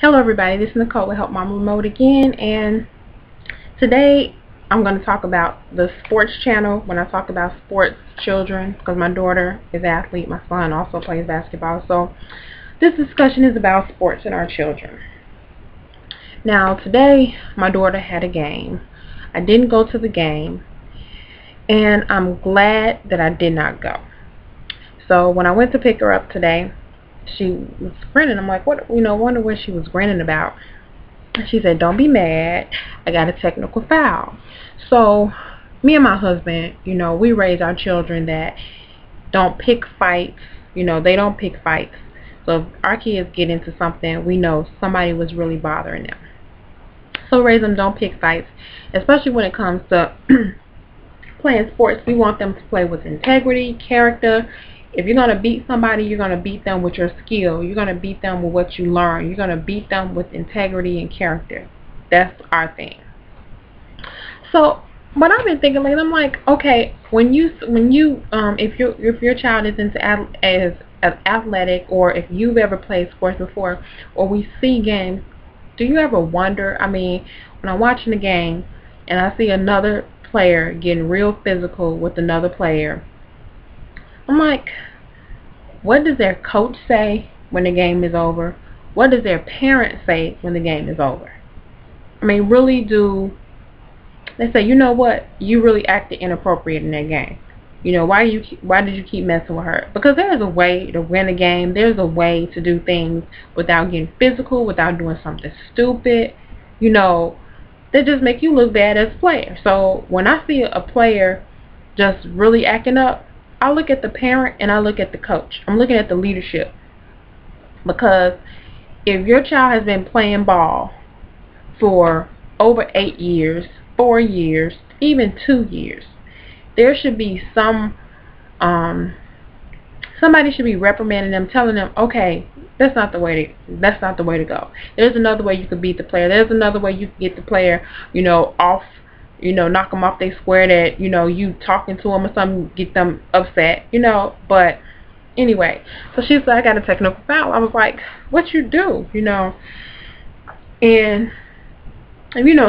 Hello everybody, this is Nicole with Help Mama Remote again, and today I'm going to talk about the sports channel. When I talk about sports children, because my daughter is an athlete, my son also plays basketball, so this discussion is about sports and our children. Now today my daughter had a game. I didn't go to the game, and I'm glad that I did not go. So when I went to pick her up today, she was grinning. I'm like, what? Wonder what she was grinning about. She said, don't be mad, I got a technical foul. So me and my husband, we raise our children that don't pick fights. They don't pick fights. So if our kids get into something, we know somebody was really bothering them. So raise them, don't pick fights, especially when it comes to playing sports. We want them to play with integrity, character. If you're going to beat somebody, you're going to beat them with your skill. You're going to beat them with what you learn. You're going to beat them with integrity and character. That's our thing. So what I've been thinking lately, I'm like, okay, if your child is into as athletic, or if you've ever played sports before, or we see games, do you ever wonder? I mean, when I'm watching the game and I see another player getting real physical with another player, I'm like, what does their coach say when the game is over? What does their parents say when the game is over? I mean, really do they say, you know what, you really acted inappropriate in that game? Why did you keep messing with her? Because there's a way to win a game. There's a way to do things without getting physical, without doing something stupid, that just make you look bad as a player. So when I see a player just really acting up, I look at the parent and I look at the coach. I'm looking at the leadership. Because if your child has been playing ball for over 8 years, 4 years, even 2 years, there should be somebody should be reprimanding them, telling them, okay, that's not the way to go. There's another way you could beat the player. There's another way you can get the player, off, knock them off their square, that, you talking to them or something, get them upset, but anyway. So she's like, I got a technical foul. I was like, what you do, and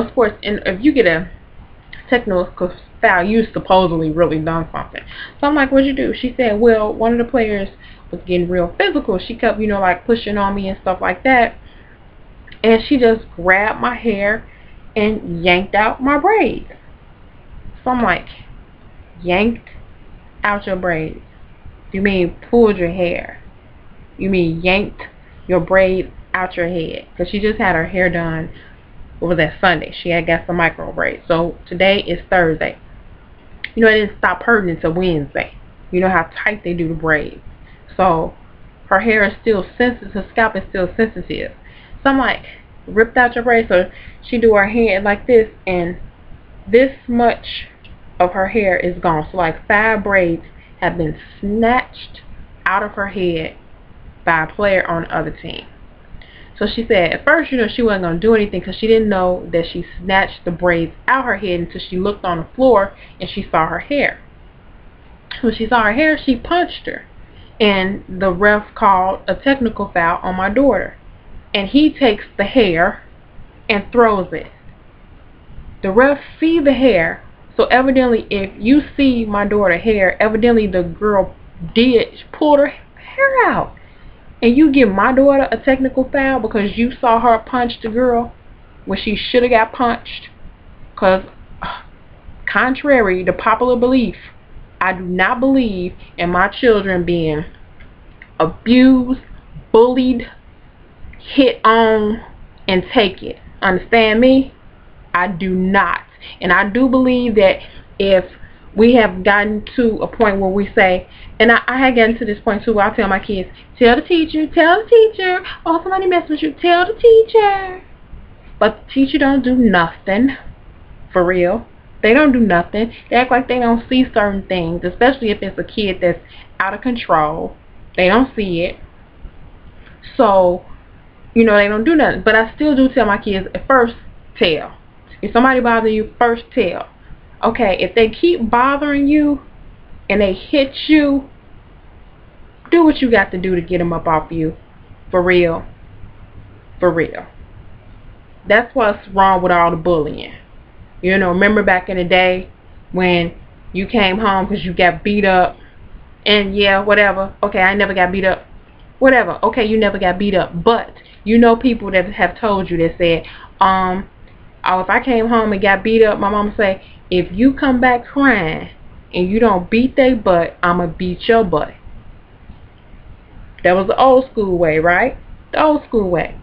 sports, and if you get a technical foul, you supposedly really done something. So I'm like, what'd you do? She said, well, one of the players was getting real physical. She kept, like pushing on me and stuff like that, and she just grabbed my hair and yanked out my braids. So I'm like, yanked out your braids? You mean pulled your hair? You mean yanked your braids out your head? Because she just had her hair done, what was that, Sunday? She had got some micro braids. So today is Thursday. It didn't stop hurting until Wednesday. You know how tight they do the braids. So her hair is still sensitive, her scalp is still sensitive. So I'm like, ripped out your braids? So she do her hair like this, and this much of her hair is gone. So like 5 braids have been snatched out of her head by a player on the other team. So she said at first, she wasn't going to do anything because she didn't know that she snatched the braids out her head until she looked on the floor and she saw her hair. When she saw her hair, she punched her, and the ref called a technical foul on my daughter. And he takes the hair and throws it. The ref see the hair, so evidently if you see my daughter's hair, evidently the girl pulled her hair out. And you give my daughter a technical foul because you saw her punch the girl when she should have got punched. Because contrary to popular belief, I do not believe in my children being abused, bullied, hit on, and take it. Understand me? I do not. And I do believe that if we have gotten to a point where we say, and I had gotten to this point too, where I tell my kids, tell the teacher, oh, somebody messed with you, tell the teacher. But the teacher don't do nothing, for real. They don't do nothing. They act like they don't see certain things, especially if it's a kid that's out of control. They don't see it. So, they don't do nothing. But I still do tell my kids, at first, tell. If somebody bothers you, first tell. Okay, if they keep bothering you and they hit you, do what you got to do to get them up off you. For real. For real. That's what's wrong with all the bullying. You know, remember back in the day when you came home because you got beat up, and yeah, whatever. Okay, I never got beat up. Whatever. Okay, you never got beat up. But you know people that have told you that said, oh, if I came home and got beat up, my mama say, if you come back crying and you don't beat they butt, I'ma beat your butt. That was the old school way, right? The old school way.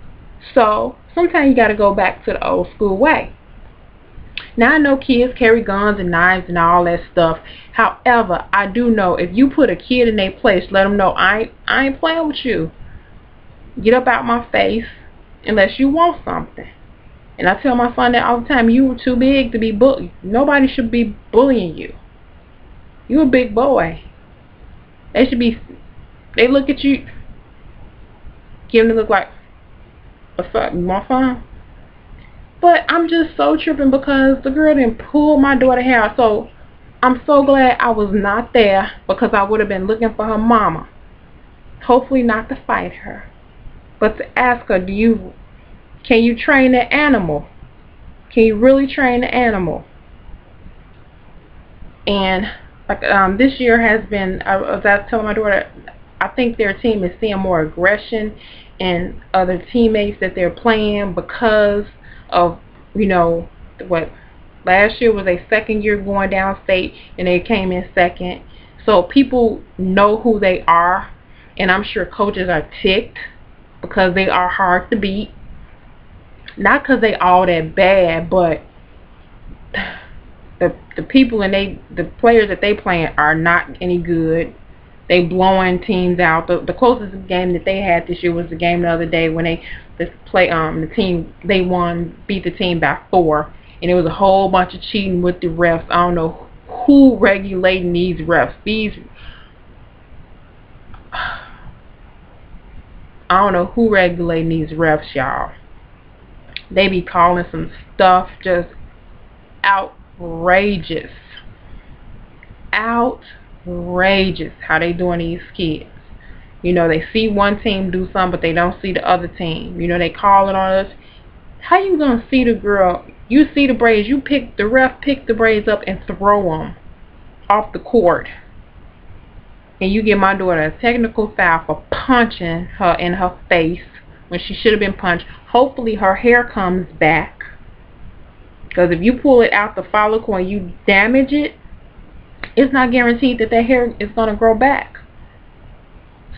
So sometimes you gotta go back to the old school way. Now I know kids carry guns and knives and all that stuff. However, I do know if you put a kid in their place, let them know I ain't playing with you. Get up out my face unless you want something. And I tell my son that all the time. You were too big to be bullied. Nobody should be bullying you. You a big boy. They look at you, give them to look like, what's up, you want fun? But I'm just so tripping because the girl didn't pull my daughter's hair. So I'm so glad I was not there, because I would have been looking for her mama. Hopefully not to fight her, but to ask her, can you train the animal? Can you really train the animal? And like this year has been, I was telling my daughter, I think their team is seeing more aggression in other teammates that they're playing because of, you know, what last year was a second year going downstate and they came in second. So people know who they are, and I'm sure coaches are ticked because they are hard to beat. Not because they all that bad, but the people and the players that they playing are not any good. They blowing teams out. The closest game that they had this year was the game the other day when the team they won, beat the team by 4, and it was a whole bunch of cheating with the refs. I don't know who regulating these refs. I don't know who regulating these refs, y'all. They be calling some stuff just outrageous. Outrageous how they doing these kids. You know, they see one team do something, but they don't see the other team. You know, they call it on us. How you gonna see the girl? You see the braids. The ref pick the braids up and throw them off the court. And you give my daughter a technical foul for punching her in her face when she should have been punched. Hopefully her hair comes back, because if you pull it out the follicle and you damage it, it's not guaranteed that hair is going to grow back.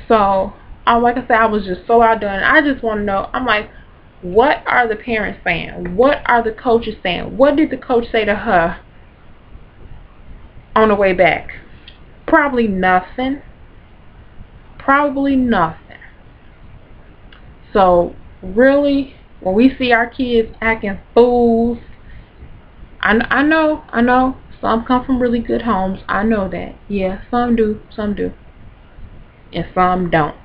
So, like I said, I was just so outdone. I just want to know, I'm like, what are the parents saying? What are the coaches saying? What did the coach say to her on the way back? Probably nothing. Probably nothing. So, really, when we see our kids acting fools, I know, some come from really good homes. I know that. Yeah, some do. And some don't.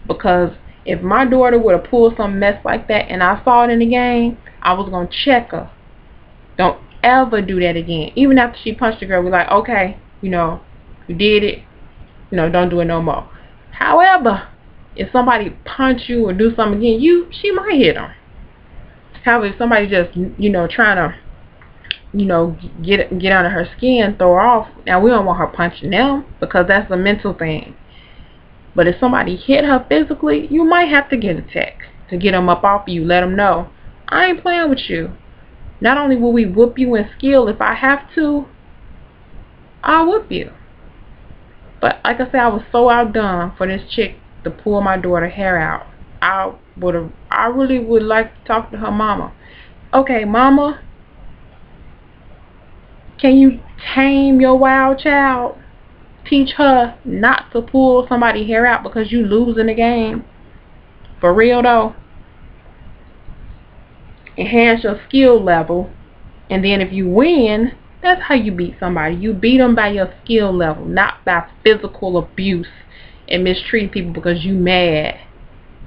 Because if my daughter would have pulled some mess like that and I saw it in the game, I was going to check her. Don't ever do that again. Even after she punched the girl, we're like, okay, you know, you did it. You know, don't do it no more. However, if somebody punch you or do something again, she might hit them. However, if somebody just, you know, trying to, you know, get under her skin, throw her off, now we don't want her punching them because that's a mental thing. But if somebody hit her physically, you might have to get a tech to get them up off you. Let them know, I ain't playing with you. Not only will we whoop you in skill, if I have to, I'll whoop you. But like I said, I was so outdone for this chick to pull my daughter's hair out. I really would like to talk to her mama. Okay, mama, can you tame your wild child? Teach her not to pull somebody's hair out because you losing the game. For real though. Enhance your skill level, and then if you win, that's how you beat somebody. You beat them by your skill level, not by physical abuse and mistreating people because you mad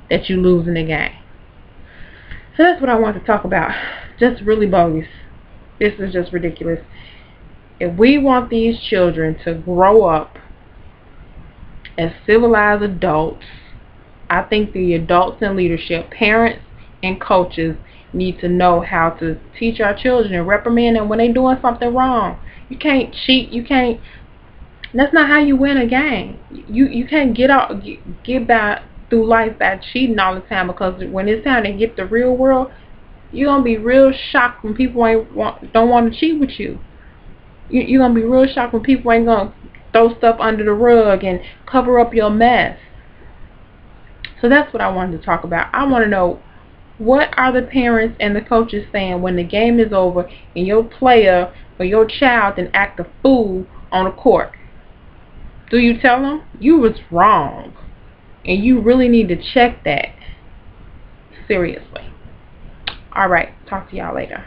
that you losing the game. So that's what I want to talk about. Just really bogus. This is just ridiculous. If we want these children to grow up as civilized adults, I think the adults in leadership, parents and coaches, need to know how to teach our children and reprimand them when they're doing something wrong. You can't cheat. You can't. That's not how you win a game. You can't get back through life by cheating all the time, because when it's time to get the real world, you're gonna be real shocked when people don't want to cheat with you. You're gonna be real shocked when people ain't gonna throw stuff under the rug and cover up your mess. So that's what I wanted to talk about. I want to know, what are the parents and the coaches saying when the game is over and your player or your child then act a fool on the court? Do you tell them you was wrong and you really need to check that seriously? All right, talk to y'all later.